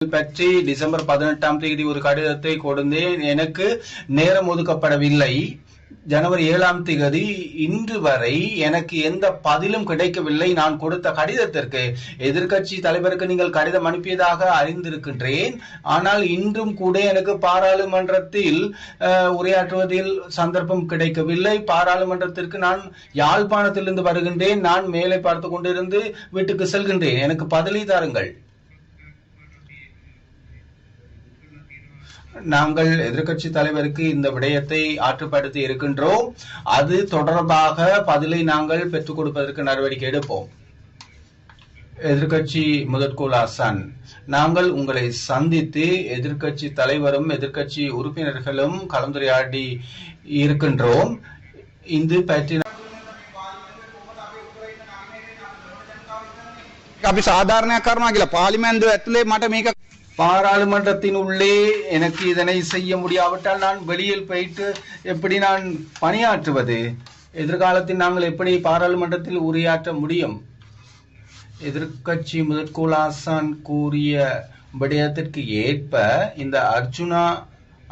பற்றி டிசம்பர் 18 ஒரு கடிதத்தை கொடுத்தேன். எனக்கு நேரம் ஒதுக்கப்படவில்லை. ஜனவரி 7 இன்று வரை எனக்கு எந்த பதிலும் கிடைக்கவில்லை. நான் கொடுத்த கடிதத்திற்கு எதிர்கட்சி தலைவருக்கு நீங்கள் கடிதம் அனுப்பியதாக அறிந்திருக்கின்றேன். ஆனால் இன்றும் கூட எனக்கு பாராளுமன்றத்தில் உரையாற்றுவதில் சந்தர்ப்பம் கிடைக்கவில்லை. பாராளுமன்றத்திற்கு நான் யாழ்ப்பாணத்திலிருந்து வருகின்றேன். நான் மேலே பார்த்து கொண்டிருந்து வீட்டுக்கு செல்கின்றேன். எனக்கு பதிலை தாருங்கள். நாங்கள் எதிர்கட்சி தலைவருக்கு இந்த விடயத்தை ஆற்றுப்படுத்தி இருக்கின்றோம். அது தொடர்பாக பதிலை நாங்கள் பெற்றுக் கொடுப்பதற்கு நடவடிக்கை எடுப்போம். எதிர்கட்சி முதற்கோள் ஹசன், நாங்கள் உங்களை சந்தித்து எதிர்கட்சி தலைவரும் எதிர்கட்சி உறுப்பினர்களும் கலந்துரையாடி இருக்கின்றோம். இது பற்றி අපි සාධාරණයක් කරනවා කියලා පාර්ලිමේන්තුව ඇතුලේ මට මේක பாராளுமன்றத்தின் உள்ளே எனக்கு இதனை செய்ய முடியாவிட்டால் நான் வெளியில் போயிட்டு எப்படி நான் பணியாற்றுவது? எதிர்காலத்தில் நாங்கள் எப்படி பாராளுமன்றத்தில் உரையாற்ற முடியும்? எதிர்கட்சி முதற்கோள் ஹசன் கூறிய விடயத்திற்கு ஏற்ப இந்த அர்ஜுனா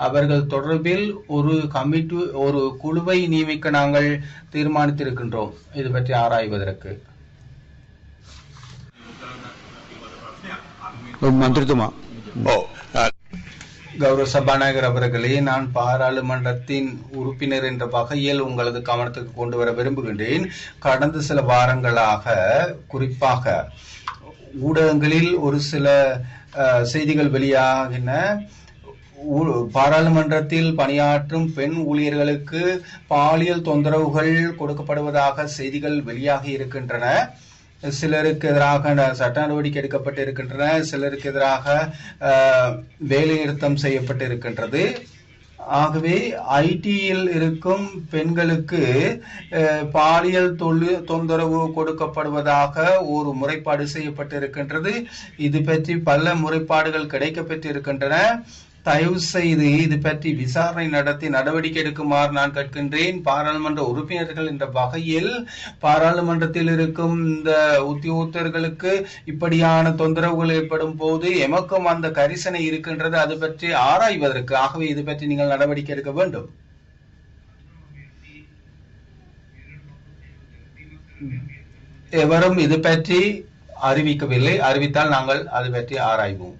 அவர்கள் தொடர்பில் ஒரு குழுவை நியமிக்க நாங்கள் தீர்மானித்திருக்கின்றோம். இது பற்றி ஆராய்வதற்கு. මන්ත්‍රීතුමා கௌரவ சபாநாயகர் அவர்களே, நான் பாராளுமன்றத்தின் உறுப்பினர் என்ற வகையில் உங்களது கவனத்துக்கு கொண்டு வர விரும்புகின்றேன். கடந்த சில வாரங்களாக குறிப்பாக ஊடகங்களில் ஒரு சில செய்திகள் வெளியாகின. பாராளுமன்றத்தில் பணியாற்றும் பெண் ஊழியர்களுக்கு பாலியல் தொந்தரவுகள் கொடுக்கப்படுவதாக செய்திகள் வெளியாகி இருக்கின்றன. சிலருக்கு எதிராக சட்ட நடவடிக்கை எடுக்கப்பட்டு இருக்கின்றன. சிலருக்கு எதிராக வேலை நிறுத்தம் செய்யப்பட்டு இருக்கின்றது. ஆகவே ஐடியில் இருக்கும் பெண்களுக்கு பாலியல் தொந்தரவு கொடுக்கப்படுவதாக ஒரு முறைப்பாடு செய்யப்பட்டு இருக்கின்றது. இது பற்றி பல முறைப்பாடுகள் கிடைக்கப்பெற்று இருக்கின்றன. தயவு செய்து இது பற்றி விசாரணை நடத்தி நடவடிக்கை எடுக்குமாறு நான் கேட்கின்றேன். பாராளுமன்ற உறுப்பினர்கள் என்ற வகையில் பாராளுமன்றத்தில் இருக்கும் இந்த உத்தியோகத்தர்களுக்கு இப்படியான தொந்தரவுகள் ஏற்படும் போது எமக்கும் அந்த கரிசனை இருக்கின்றது. அது பற்றி ஆராய்வதற்கு. ஆகவே இது பற்றி நீங்கள் நடவடிக்கை எடுக்க வேண்டும். எவரும் இது பற்றி அறிவிக்கவில்லை. அறிவித்தால் நாங்கள் அது பற்றி ஆராய்வோம்.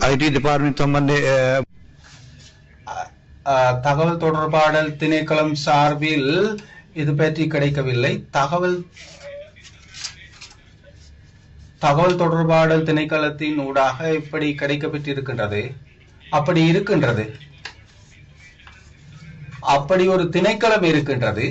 IT டிபார்ட்மெண்ட் சம்பந்தே தகவல் தொடர்பாடல் திணைக்களம் சார்பில் இது பற்றி கிடைக்கவில்லை. தகவல் தொடர்பாடல் திணைக்களத்தின் ஊடாக இப்படி கிடைக்கப்பெற்றிருக்கின்றது. அப்படி ஒரு திணைக்களம் இருக்கின்றது.